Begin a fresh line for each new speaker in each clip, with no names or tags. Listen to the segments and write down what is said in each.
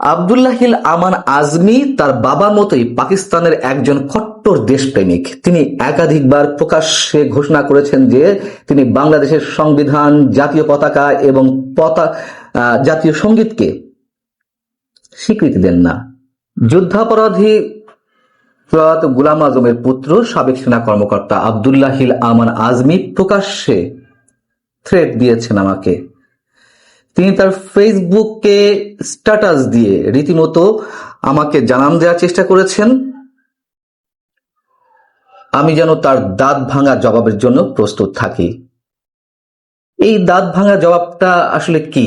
আব্দুল্লাহিল আমান আজমি তার বাবার মতোই পাকিস্তানের একজন কট্টর দেশপ্রেমিক। তিনি একাধিকবার প্রকাশ্যে ঘোষণা করেছেন যে তিনি বাংলাদেশের সংবিধান, জাতীয় পতাকা এবং জাতীয় সঙ্গীতকে স্বীকৃতি দেন না। যুদ্ধাপরাধী প্রয়াত গোলাম আজমের পুত্র সাবেক সেনা কর্মকর্তা আব্দুল্লাহিল আমান আজমি প্রকাশ্যে থ্রেট দিয়েছেন আমাকে। তিনি তার ফেসবুকে স্ট্যাটাস দিয়ে রীতিমতো আমাকে জানান দেওয়ার চেষ্টা করেছেন আমি যেন তার দাঁত ভাঙা জবাবের জন্য প্রস্তুত থাকি। এই দাঁত ভাঙা জবাবটা আসলে কি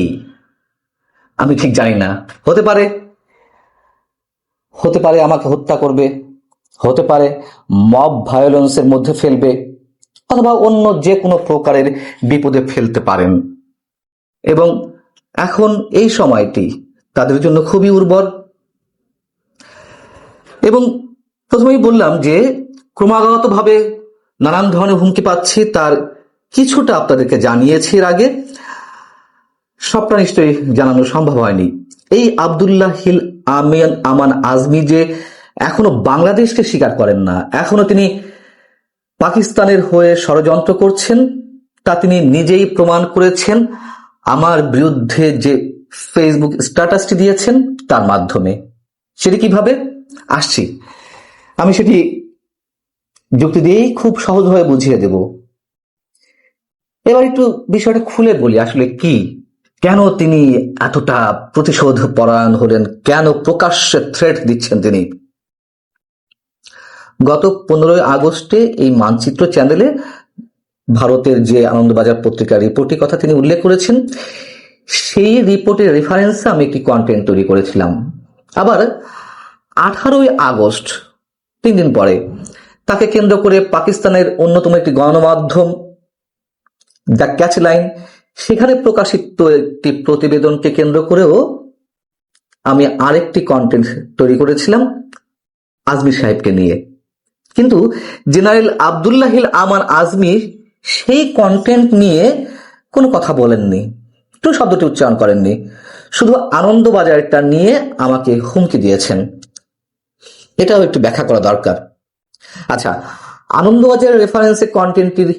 আমি ঠিক জানি না। হতে পারে আমাকে হত্যা করবে, হতে পারে মব ভায়োলেন্সের মধ্যে ফেলবে, অথবা অন্য যে কোনো প্রকারের বিপদে ফেলতে পারেন। এবং এখন এই সময়টি তাদের জন্য খুবই উর্বর। এবং প্রথমেই বললাম যে ক্রমাগতভাবে নানান ধরনের হুমকি পাচ্ছি, তার কিছুটা আপনাদেরকে জানিয়েছি এর আগে, সবটা নিশ্চয়ই জানানো সম্ভব হয়নি। এই আব্দুল্লাহিল আমান আজমি যে এখনো বাংলাদেশকে স্বীকার করেন না, এখনো তিনি পাকিস্তানের হয়ে ষড়যন্ত্র করছেন, তা তিনি নিজেই প্রমাণ করেছেন আমার বিরুদ্ধে যে ফেসবুক স্ট্যাটাসটি দিয়েছেন তার মাধ্যমে। সেটি কিভাবে আসছি, আমি সেটি যুক্তি দিয়েই খুব সহজভাবে বুঝিয়ে দেব। এবার একটু বিষয়টা খুলে বলি আসলে কি, কেন তিনি এতটা প্রতিশোধ পরায়ণ হলেন, কেন প্রকাশ্যে থ্রেট দিচ্ছেন তিনি। গত 15 আগস্টে এই মানচিত্র চ্যানেলে ভারতের যে আনন্দবাজার পত্রিকার রিপোর্টের কথা তিনি উল্লেখ করেছেন, সেই রিপোর্টের রেফারেন্সে আমি একটি কন্টেন্ট তৈরি করেছিলাম। আবার 18 আগস্ট 3 দিন পরে তাকে কেন্দ্র করে পাকিস্তানের অন্যতম একটি গণমাধ্যম দ্য ক্যাচ লাইন, সেখানে প্রকাশিত একটি প্রতিবেদনকে কেন্দ্র করেও আমি আরেকটি কন্টেন্ট তৈরি করেছিলাম আজমি সাহেবকে নিয়ে। কিন্তু জেনারেল আব্দুল্লাহিল আমান আজমি সেই কন্টেন্ট নিয়ে কোনো কথা বলেননি, একটু শব্দটি উচ্চারণ করেননি, শুধু আনন্দবাজারটা নিয়ে আমাকে হুমকি দিয়েছেন। এটাও একটু ব্যাখ্যা করা দরকার। আচ্ছা, আনন্দবাজারের রেফারেন্সে কন্টেন্টটির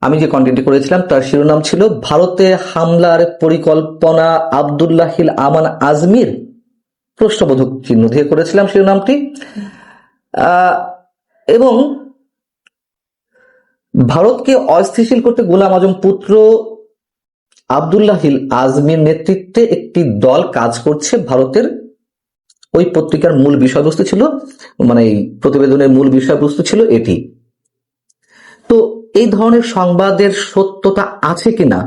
আমি যে কন্টেন্টটি করেছিলাম তার শিরোনাম ছিল ভারতে হামলার পরিকল্পনা আব্দুল্লাহিল আমান আজমির, প্রশ্নবোধক চিহ্ন দিয়ে করেছিলাম শিরোনামটি। এবং ভারতকে অস্থিতিশীল করতে গোলাম আজম পুত্র আব্দুল্লাহিল আজমির নেতৃত্বে একটি দল কাজ করছে ভারতের, ওই পত্রিকার মূল বিষয়বস্তু ছিল, মানে এই প্রতিবেদনের মূল বিষয়বস্তু ছিল এটি। তো এই ধরনের সংবাদের সত্যতা আছে কিনা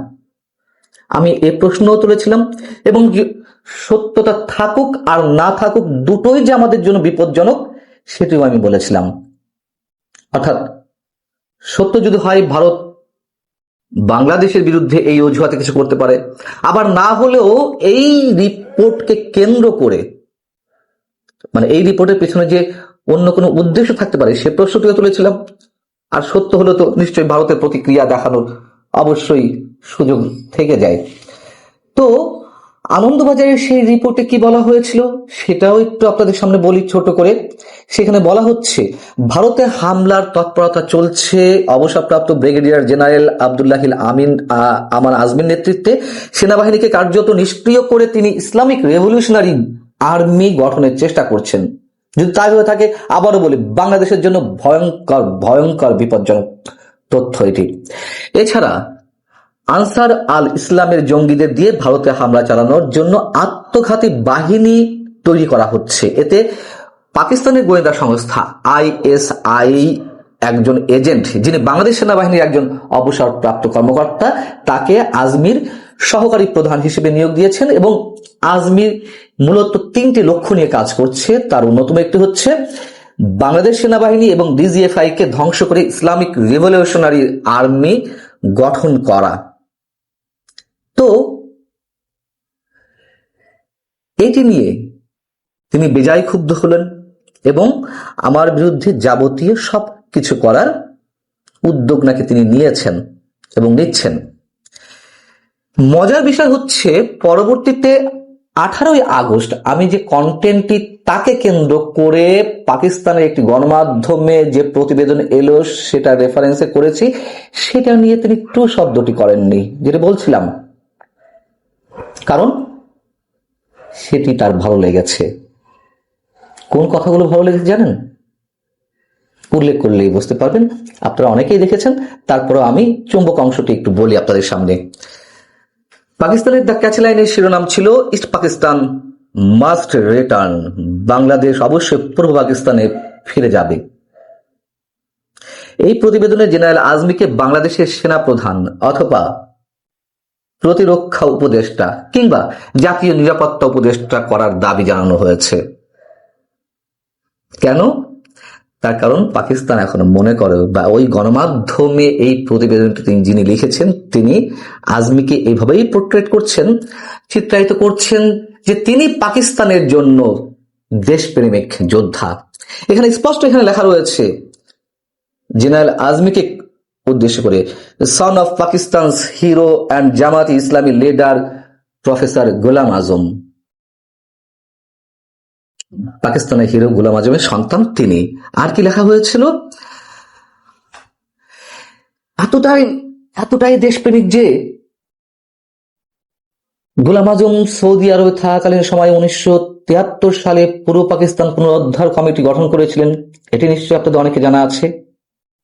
আমি এ প্রশ্নও তুলেছিলাম, এবং সত্যতা থাকুক আর না থাকুক দুটোই যে আমাদের জন্য বিপজ্জনক সেটিও আমি বলেছিলাম। অর্থাৎ সত্য যদি হয় ভারত বাংলাদেশের বিরুদ্ধে এই অজুহাতে কিছু করতে পারে, আবার না হলেও এই রিপোর্টকে কেন্দ্র করে, মানে এই রিপোর্টের পেছনে যে অন্য কোনো উদ্দেশ্য থাকতে পারে সে প্রশ্নটিও তুলেছিলাম। আর সত্য হলো তো নিশ্চয়ই ভারতের প্রতিক্রিয়া দেখানোর অবশ্যই সুযোগ থেকে যায়। তো আনন্দবাজারের সেই রিপোর্টে কি বলা হয়েছিল সেটাও একটু আপনাদের সামনে বলি ছোট করে। সেখানে বলা হচ্ছে ভারতে হামলার তৎপরতা চলছে অবসরপ্রাপ্ত ব্রিগেডিয়ার জেনারেল আব্দুল্লাহিল আমান আজমির নেতৃত্বে। সেনাবাহিনীকে কার্যত নিষ্ক্রিয় করে তিনি ইসলামিক রেভলিউশনারি আর্মি গঠনের চেষ্টা করছেন। যদি তাই হয়ে থাকে, আবারও বলি, বাংলাদেশের জন্য ভয়ঙ্কর ভয়ঙ্কর বিপজ্জনক তথ্য এটি। এছাড়া আনসার আল ইসলামের জঙ্গিদের দিয়ে ভারতে হামলা চালানোর জন্য আত্মঘাতী বাহিনী তৈরি করা হচ্ছে। এতে পাকিস্তানের গোয়েন্দা সংস্থা ISI একজন এজেন্ট, যিনি বাংলাদেশ সেনাবাহিনীর একজন অবসরপ্রাপ্ত কর্মকর্তা, তাকে আজমির সহকারী প্রধান হিসেবে নিয়োগ দিয়েছেন। এবং আজমির মূলত 3টি লক্ষ্য নিয়ে কাজ করছে। তার অন্যতম একটি হচ্ছে বাংলাদেশ সেনাবাহিনী এবং DGFI কে ধ্বংস করে ইসলামিক রিভলিউশনারি আর্মি গঠন করা। তো এটি নিয়ে তিনি বেজায় ক্ষুব্ধ হলেন এবং আমার বিরুদ্ধে যাবতীয় সব কিছু করার উদ্যোগ নাকি তিনি নিয়েছেন এবং নিচ্ছেন। মজার বিষয় হচ্ছে পরবর্তীতে 18 আগস্ট আমি যে কন্টেন্টটি তাকে কেন্দ্র করে পাকিস্তানের একটি গণমাধ্যমে যে প্রতিবেদন এলো সেটা রেফারেন্সে করেছি, সেটা নিয়ে তিনি টু শব্দটি করেননি, যেটা বলছিলাম, কারণ সেটি তার ভালো লেগেছে। কোন কথাগুলো ভালো লেগেছে জানেন? উল্লেখ করলেই বুঝতে পারবেন, আপনারা অনেকেই দেখেছেন, তারপরে আমি চুম্বক অংশটি একটু বলি আপনাদের সামনে। পাকিস্তানের দ্য ক্যাচ লাইনের শিরোনাম ছিল east Pakistan must return, Bangladesh অবশ্যই পূর্ব পাকিস্তানে ফিরে যাবে। এই প্রতিবেদনে জেনারেল আজমিকে বাংলাদেশের সেনা প্রধান অথবা প্রতিরক্ষা উপদেষ্টা কিংবা জাতীয় নিরাপত্তা উপদেষ্টা করার দাবি জানানো হয়েছে। কেন? তার কারণ পাকিস্তান এখনো মনে করে, বা ওই গণমাধ্যমে এই প্রতিবেদনটি যিনি লিখেছেন তিনি আজমিকে এইভাবেই পোর্ট্রেট করছেন, চিত্রায়িত করছেন যে তিনি পাকিস্তানের জন্য দেশপ্রেমিক যোদ্ধা। এখানে স্পষ্ট এখানে লেখা রয়েছে জেনারেল আজমিকে উদ্দেশ্য করে, son of Pakistan's hero and Jamaat Islami leader professor Golam Azam. পাকিস্তানের হিরো গোলাম আজমের সন্তান তিনি। আর কি লেখা হয়েছিল? এতটাই দেশপ্রেমিক যে গোলাম আজম সৌদি আরবে থাকাকালীন সময় 1973 সালে পূর্ব পাকিস্তান পুনরুদ্ধার কমিটি গঠন করেছিলেন। এটি নিশ্চয়ই আপনাদের অনেকে জানা আছে।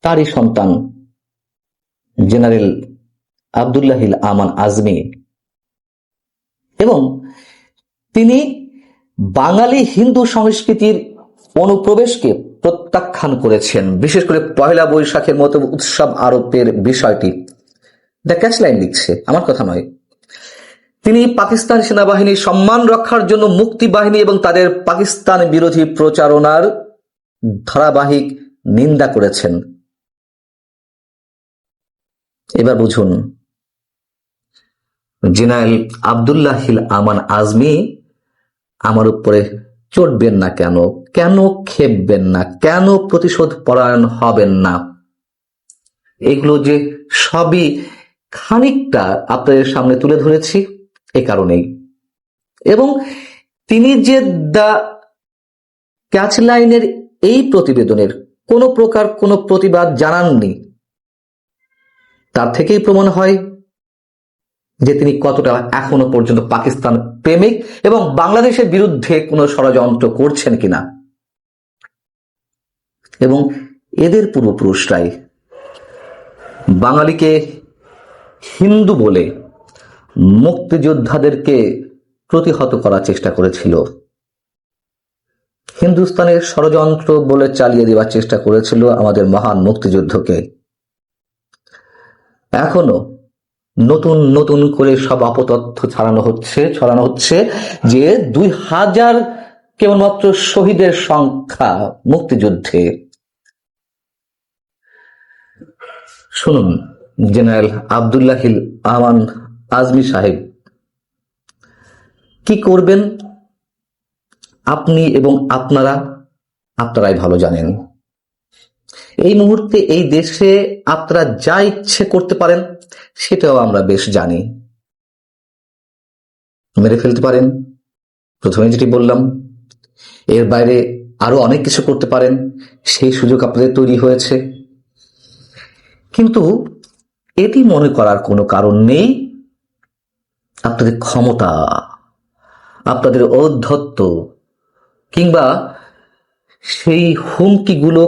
তারই সন্তান জেনারেল আব্দুল্লাহিল আমান আজমি, এবং তিনি বাঙালি হিন্দু সংস্কৃতির অনুপ্রবেশকে প্রত্যাখ্যান করেছেন, বিশেষ করে পহেলা বৈশাখের মতো উৎসব আরোপের বিষয়টি। দ্য ক্যাচ লাইন লিখছে, আমার কথা নয়। তিনি পাকিস্তান সেনাবাহিনীর সম্মান রক্ষার জন্য মুক্তি বাহিনী এবং তাদের পাকিস্তান বিরোধী প্রচারণার ধারাবাহিক নিন্দা করেছেন। এবার বুঝুন, জেনারেল আব্দুল্লাহিল আমান আজমি আমার উপরে চটবেন না কেন? কেন খেপবেন না? কেন প্রতিশোধ পরায়ণ হবেন না? এগুলো যে সবই খানিকটা আপনাদের সামনে তুলে ধরেছি এ কারণেই। এবং তিনি যে দ্য ক্যাচ লাইনের এই প্রতিবেদনের কোনো প্রকার কোনো প্রতিবাদ জানাননি, তার থেকেই প্রমাণ হয় যে তিনি কতটা এখনো পর্যন্ত পাকিস্তান প্রেমিক এবং বাংলাদেশের বিরুদ্ধে কোনো ষড়যন্ত্র করছেন কিনা। এবং এদের পূর্বপুরুষরাই বাঙালিকে হিন্দু বলে মুক্তিযোদ্ধাদেরকে প্রতিহত করার চেষ্টা করেছিল, হিন্দুস্তানের ষড়যন্ত্র বলে চালিয়ে দেওয়ার চেষ্টা করেছিল আমাদের মহান মুক্তিযুদ্ধকে। এখনো নতুন নতুন করে সব অপতথ্য ছড়ানো হচ্ছে যে 2000 কেবলমাত্র শহীদের সংখ্যা মুক্তিযুদ্ধে। শুনুন, জেনারেল আব্দুল্লাহিল আমান আজমি সাহেব কি করবেন আপনি এবং আপনারাই ভালো জানেন। এই মুহূর্তে এই দেশে আপনারা যা ইচ্ছে করতে পারেন সেটাও আমরা বেশ জানি। মেরে ফেলতে পারেন, প্রথমে যেটি বললাম, এর বাইরে আরো অনেক কিছু করতে পারেন, সেই সুযোগ আপনাদের তৈরি হয়েছে। কিন্তু এটি মনে করার কোনো কারণ নেই আপনাদের ক্ষমতা, আপনাদের ঔদ্ধত্য কিংবা সেই হুমকিগুলো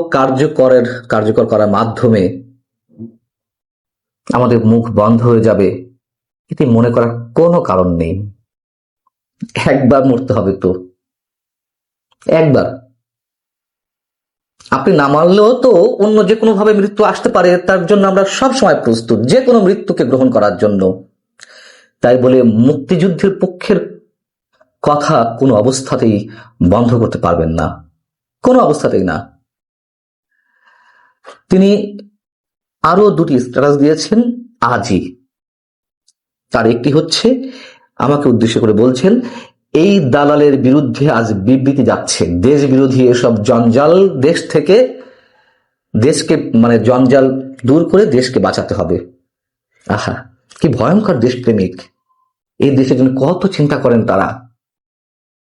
কার্যকর করার মাধ্যমে আমাদের মুখ বন্ধ হয়ে যাবে, এটি মনে করার কোনো কারণ নেই। একবার মরতে হবে তো, একবার। আপনি না মারলেও তো অন্য যে কোনো ভাবে মৃত্যু আসতে পারে, তার জন্য আমরা সব সময় প্রস্তুত যে কোনো মৃত্যুকে গ্রহণ করার জন্য। তাই বলে মুক্তিযুদ্ধের পক্ষের কথা কোনো অবস্থাতেই বন্ধ করতে পারবেন না, কোনো অবস্থাতেই না। তিনি আরো দুটি স্ট্যাটাস দিয়েছেন আজই। তার একটি হচ্ছে আমাকে উদ্দেশ্য করে বলছেন, এই দালালের বিরুদ্ধে আজ বিবৃতি যাচ্ছে, দেশ বিরোধী এসব জঞ্জাল দেশ থেকে দেশকে জঞ্জাল দূর করে দেশকে বাঁচাতে হবে। আহা, কি ভয়ঙ্কর দেশপ্রেমিক! এই দেশের জন্য কত চিন্তা করেন তারা।